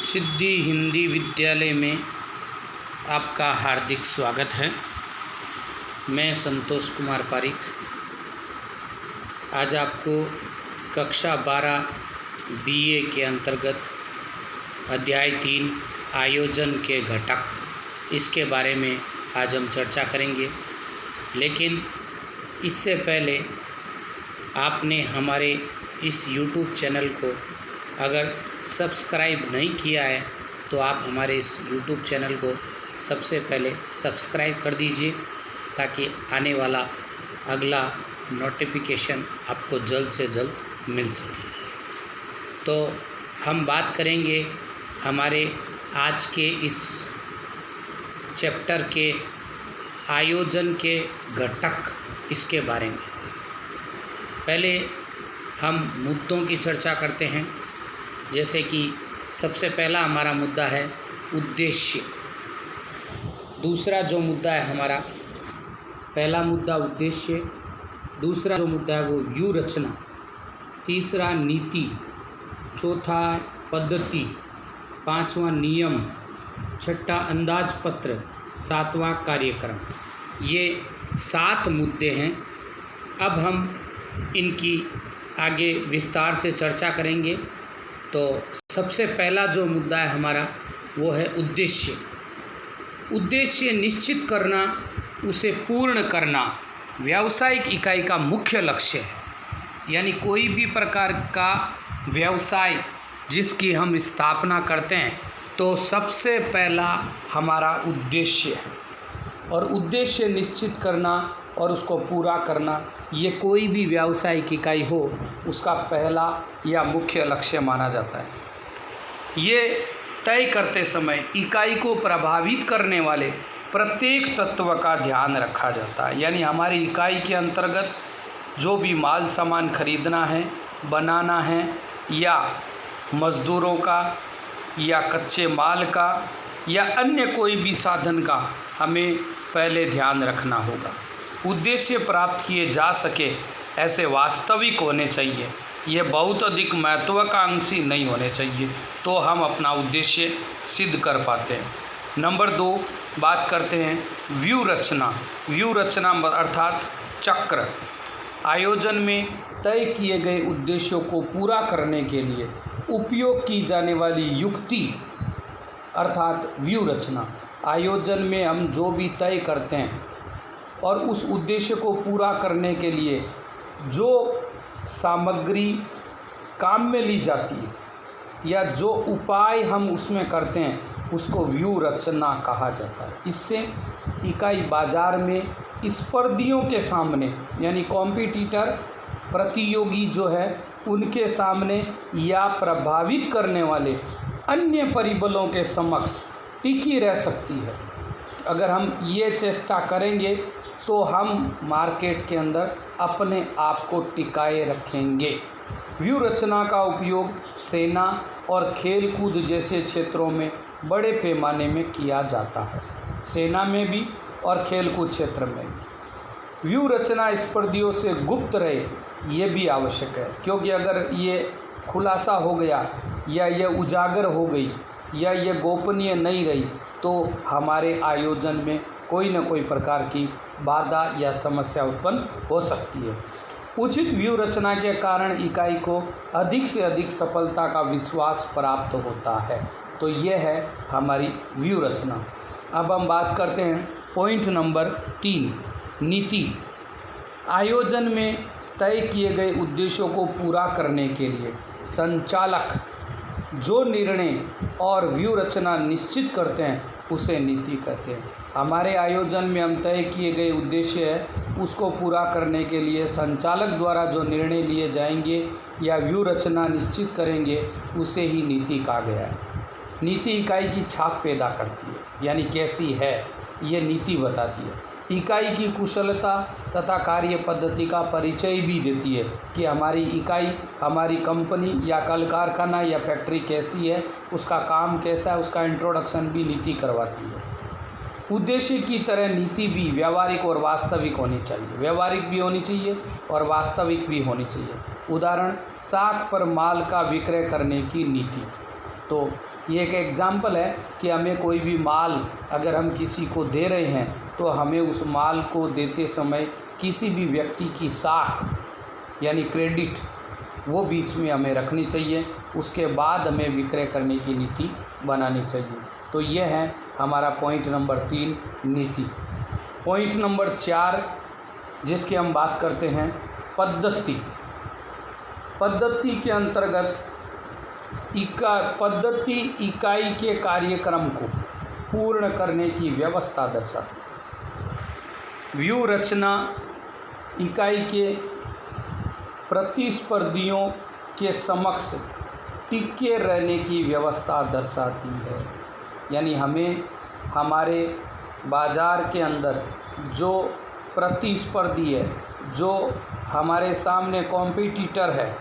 सिद्धि हिंदी विद्यालय में आपका हार्दिक स्वागत है। मैं संतोष कुमार पारिक आज आपको कक्षा 12 बीए के अंतर्गत अध्याय 3 आयोजन के घटक इसके बारे में आज हम चर्चा करेंगे। लेकिन इससे पहले आपने हमारे इस YouTube चैनल को अगर सब्सक्राइब नहीं किया है तो आप हमारे इस YouTube चैनल को सबसे पहले सब्सक्राइब कर दीजिए ताकि आने वाला अगला नोटिफिकेशन आपको जल्द से जल्द मिल सके। तो हम बात करेंगे हमारे आज के इस चैप्टर के आयोजन के घटक इसके बारे में। पहले हम मुद्दों की चर्चा करते हैं। जैसे कि सबसे पहला हमारा मुद्दा है उद्देश्य। दूसरा जो मुद्दा है हमारा, पहला मुद्दा उद्देश्य, दूसरा जो मुद्दा है वो व्यूह रचना, तीसरा नीति, चौथा पद्धति, पांचवा नियम, छठा अंदाजपत्र, सातवां कार्यक्रम। ये 7 मुद्दे हैं। अब हम इनकी आगे विस्तार से चर्चा करेंगे। तो सबसे पहला जो मुद्दा है हमारा वो है उद्देश्य। उद्देश्य निश्चित करना, उसे पूर्ण करना व्यावसायिक इकाई का मुख्य लक्ष्य है। यानी कोई भी प्रकार का व्यवसाय जिसकी हम स्थापना करते हैं तो सबसे पहला हमारा उद्देश्य है, और उद्देश्य निश्चित करना और उसको पूरा करना ये कोई भी व्यावसायिक इकाई हो उसका पहला या मुख्य लक्ष्य माना जाता है। ये तय करते समय इकाई को प्रभावित करने वाले प्रत्येक तत्व का ध्यान रखा जाता है। यानी हमारी इकाई के अंतर्गत जो भी माल सामान खरीदना है, बनाना है, या मज़दूरों का या कच्चे माल का या अन्य कोई भी साधन का हमें पहले ध्यान रखना होगा। उद्देश्य प्राप्त किए जा सके ऐसे वास्तविक होने चाहिए, ये बहुत अधिक महत्वाकांक्षी नहीं होने चाहिए, तो हम अपना उद्देश्य सिद्ध कर पाते हैं। नंबर 2 बात करते हैं व्यूह रचना। व्यूह रचना अर्थात चक्र। आयोजन में तय किए गए उद्देश्यों को पूरा करने के लिए उपयोग की जाने वाली युक्ति अर्थात व्यूह रचना। आयोजन में हम जो भी तय करते हैं और उस उद्देश्य को पूरा करने के लिए जो सामग्री काम में ली जाती है या जो उपाय हम उसमें करते हैं उसको व्यूह रचना कहा जाता है। इससे इकाई बाजार में स्पर्धियों के सामने यानी कॉम्पिटिटर प्रतियोगी जो है उनके सामने या प्रभावित करने वाले अन्य परिबलों के समक्ष टिकी रह सकती है। अगर हम ये चेष्टा करेंगे तो हम मार्केट के अंदर अपने आप को टिकाए रखेंगे। व्यूह रचना का उपयोग सेना और खेल कूद जैसे क्षेत्रों में बड़े पैमाने में किया जाता है। सेना में भी और खेल कूद क्षेत्र में भी व्यूह रचना स्पर्धियों से गुप्त रहे ये भी आवश्यक है, क्योंकि अगर ये खुलासा हो गया या ये उजागर हो गई या ये गोपनीय नहीं रही तो हमारे आयोजन में कोई न कोई प्रकार की बाधा या समस्या उत्पन्न हो सकती है। उचित व्यूह रचना के कारण इकाई को अधिक से अधिक सफलता का विश्वास प्राप्त होता है। तो यह है हमारी व्यूह रचना। अब हम बात करते हैं पॉइंट नंबर 3 नीति। आयोजन में तय किए गए उद्देश्यों को पूरा करने के लिए संचालक जो निर्णय और व्यूह रचना निश्चित करते हैं उसे नीति कहते हैं। हमारे आयोजन में हम तय किए गए उद्देश्य है उसको पूरा करने के लिए संचालक द्वारा जो निर्णय लिए जाएंगे या व्यूह रचना निश्चित करेंगे उसे ही नीति कहा गया है। नीति इकाई की छाप पैदा करती है, यानी कैसी है ये नीति बताती है। इकाई की कुशलता तथा कार्य पद्धति का परिचय भी देती है कि हमारी इकाई, हमारी कंपनी या कल कारखाना या फैक्ट्री कैसी है, उसका काम कैसा है, उसका इंट्रोडक्शन भी नीति करवाती है। उद्देश्य की तरह नीति भी व्यावहारिक और वास्तविक होनी चाहिए। व्यावहारिक भी होनी चाहिए और वास्तविक भी होनी चाहिए। उदाहरण, साख पर माल का विक्रय करने की नीति। तो ये एक एग्जाम्पल है कि हमें कोई भी माल अगर हम किसी को दे रहे हैं तो हमें उस माल को देते समय किसी भी व्यक्ति की साख यानी क्रेडिट वो बीच में हमें रखनी चाहिए, उसके बाद हमें विक्रय करने की नीति बनानी चाहिए। तो ये है हमारा पॉइंट नंबर 3 नीति। पॉइंट नंबर 4 जिसकी हम बात करते हैं पद्धति। पद्धति के अंतर्गत पद्धति इकाई के कार्यक्रम को पूर्ण करने की व्यवस्था दर्शाती है। व्यू रचना इकाई के प्रतिस्पर्धियों के समक्ष टिके रहने की व्यवस्था दर्शाती है। यानी हमें हमारे बाज़ार के अंदर जो प्रतिस्पर्धी है, जो हमारे सामने कॉम्पिटिटर है,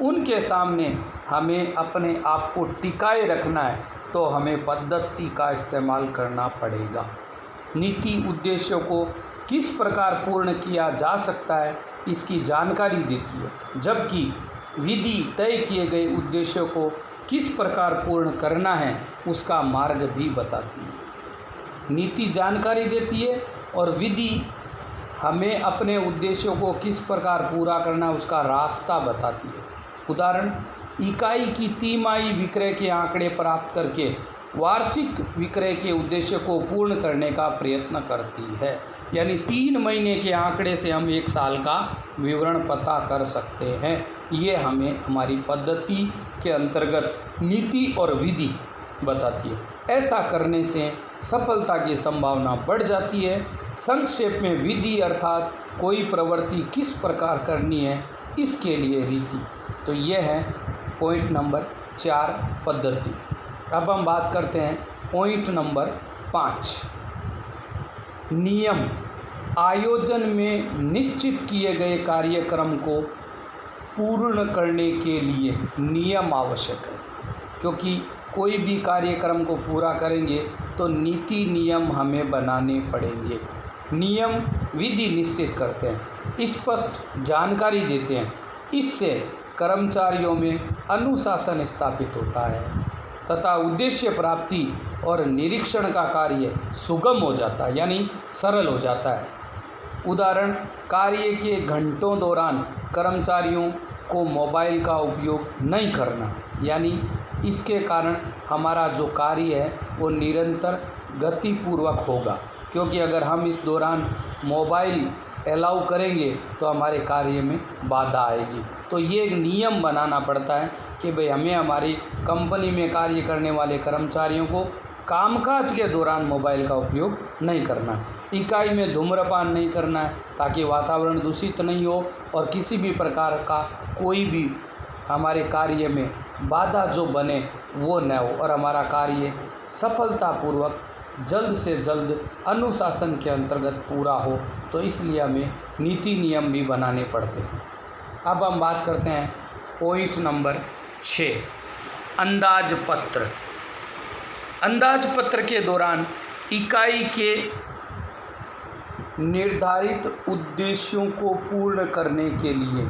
उनके सामने हमें अपने आप को टिकाए रखना है तो हमें पद्धति का इस्तेमाल करना पड़ेगा। नीति उद्देश्यों को किस प्रकार पूर्ण किया जा सकता है इसकी जानकारी देती है, जबकि विधि तय किए गए उद्देश्यों को किस प्रकार पूर्ण करना है उसका मार्ग भी बताती है। नीति जानकारी देती है और विधि हमें अपने उद्देश्यों को किस प्रकार पूरा करना उसका रास्ता बताती है। उदाहरण, इकाई की तिमाही विक्रय के आंकड़े प्राप्त करके वार्षिक विक्रय के उद्देश्य को पूर्ण करने का प्रयत्न करती है। यानी 3 महीने के आंकड़े से हम 1 साल का विवरण पता कर सकते हैं। ये हमें हमारी पद्धति के अंतर्गत नीति और विधि बताती है। ऐसा करने से सफलता की संभावना बढ़ जाती है। संक्षेप में विधि अर्थात कोई प्रवृत्ति किस प्रकार करनी है इसके लिए रीति। तो यह है पॉइंट नंबर 4 पद्धति। अब हम बात करते हैं पॉइंट नंबर 5 नियम। आयोजन में निश्चित किए गए कार्यक्रम को पूर्ण करने के लिए नियम आवश्यक है, क्योंकि कोई भी कार्यक्रम को पूरा करेंगे तो नीति नियम हमें बनाने पड़ेंगे। नियम विधि निश्चित करते हैं, स्पष्ट जानकारी देते हैं। इससे कर्मचारियों में अनुशासन स्थापित होता है तथा उद्देश्य प्राप्ति और निरीक्षण का कार्य सुगम हो जाता है, यानी सरल हो जाता है। उदाहरण, कार्य के घंटों दौरान कर्मचारियों को मोबाइल का उपयोग नहीं करना, यानी इसके कारण हमारा जो कार्य है वो निरंतर गतिपूर्वक होगा, क्योंकि अगर हम इस दौरान मोबाइल अलाउ करेंगे तो हमारे कार्य में बाधा आएगी। तो ये एक नियम बनाना पड़ता है कि भाई हमें हमारी कंपनी में कार्य करने वाले कर्मचारियों को कामकाज के दौरान मोबाइल का उपयोग नहीं करना है। इकाई में धूम्रपान नहीं करना है ताकि वातावरण दूषित नहीं हो और किसी भी प्रकार का कोई भी हमारे कार्य में बाधा जो बने वो न हो और हमारा कार्य सफलतापूर्वक जल्द से जल्द अनुशासन के अंतर्गत पूरा हो। तो इसलिए हमें नीति नियम भी बनाने पड़ते हैं। अब हम बात करते हैं पॉइंट नंबर 6 अंदाजपत्र। अंदाजपत्र के दौरान इकाई के निर्धारित उद्देश्यों को पूर्ण करने के लिए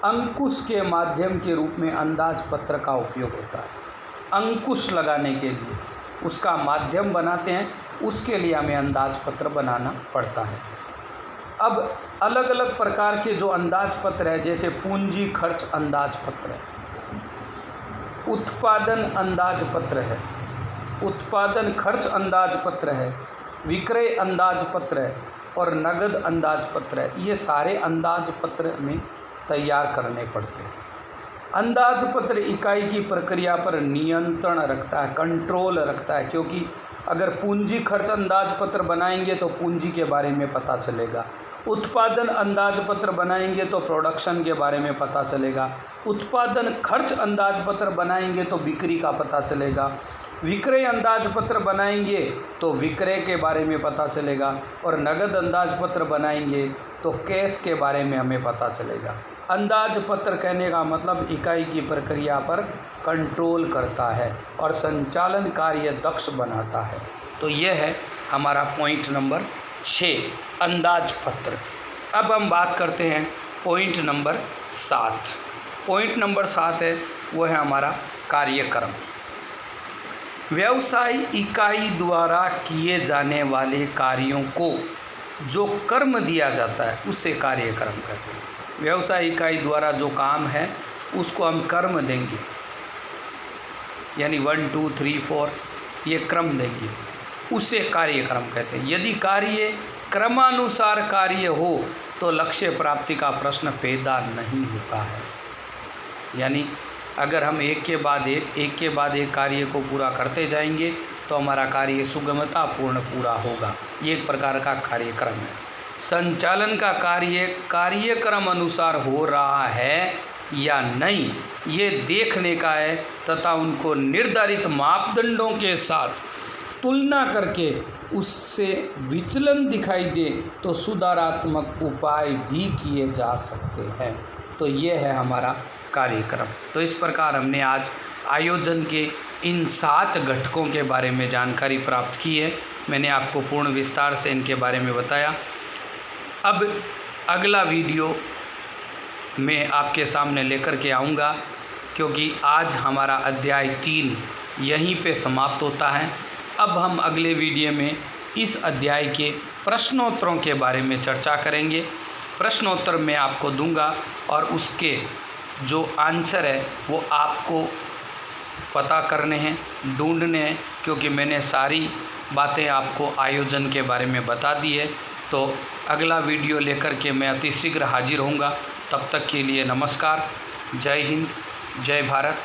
अंकुश के माध्यम के रूप में अंदाजपत्र का उपयोग होता है। अंकुश लगाने के लिए उसका माध्यम बनाते हैं, उसके लिए हमें अंदाजपत्र बनाना पड़ता है। अब अलग अलग प्रकार के जो अंदाजपत्र है, जैसे पूंजी खर्च अंदाजपत्र है, उत्पादन अंदाजपत्र है, उत्पादन खर्च अंदाजपत्र है, विक्रय अंदाजपत्र है और नगद अंदाजपत्र है। ये सारे अंदाजपत्र हमें तैयार करने पड़ते हैं। अंदाजपत्र इकाई की प्रक्रिया पर नियंत्रण रखता है, कंट्रोल रखता है, क्योंकि अगर पूंजी खर्च अंदाजपत्र बनाएंगे तो पूंजी के बारे में पता चलेगा, उत्पादन अंदाजपत्र बनाएंगे तो प्रोडक्शन के बारे में पता चलेगा, उत्पादन खर्च अंदाजपत्र बनाएंगे तो बिक्री का पता चलेगा, विक्रय अंदाजपत्र बनाएंगे तो विक्रय के बारे में पता चलेगा और नगद अंदाजपत्र बनाएंगे तो कैश के बारे में हमें पता चलेगा। अंदाजपत्र कहने का मतलब इकाई की प्रक्रिया पर कंट्रोल करता है और संचालन कार्य दक्ष बनाता है। तो यह है हमारा पॉइंट नंबर 6 अंदाजपत्र। अब हम बात करते हैं पॉइंट नंबर 7। पॉइंट नंबर 7 है वो है हमारा कार्यक्रम। व्यवसाय इकाई द्वारा किए जाने वाले कार्यों को जो कर्म दिया जाता है उसे कार्यक्रम कहते हैं। व्यवसाय इकाई द्वारा जो काम है उसको हम कर्म देंगे, यानी 1 2 3 4 ये क्रम देंगे, उसे कार्यक्रम कहते हैं। यदि कार्य क्रमानुसार कार्य हो तो लक्ष्य प्राप्ति का प्रश्न पैदा नहीं होता है। यानी अगर हम एक के बाद एक कार्य को पूरा करते जाएंगे तो हमारा कार्य सुगमतापूर्ण पूरा होगा। ये एक प्रकार का कार्यक्रम है। संचालन का कार्य कार्यक्रम अनुसार हो रहा है या नहीं ये देखने का है तथा उनको निर्धारित मापदंडों के साथ तुलना करके उससे विचलन दिखाई दे तो सुधारात्मक उपाय भी किए जा सकते हैं। तो ये है हमारा कार्यक्रम। तो इस प्रकार हमने आज आयोजन के इन 7 घटकों के बारे में जानकारी प्राप्त की है। मैंने आपको पूर्ण विस्तार से इनके बारे में बताया। अब अगला वीडियो मैं आपके सामने लेकर के आऊँगा, क्योंकि आज हमारा अध्याय 3 यहीं पे समाप्त होता है। अब हम अगले वीडियो में इस अध्याय के प्रश्नोत्तरों के बारे में चर्चा करेंगे। प्रश्नोत्तर मैं आपको दूंगा और उसके जो आंसर है वो आपको पता करने हैं, ढूंढने हैं, क्योंकि मैंने सारी बातें आपको आयोजन के बारे में बता दी है। तो अगला वीडियो लेकर के मैं अति शीघ्र हाजिर होऊंगा। तब तक के लिए नमस्कार, जय हिंद, जय भारत।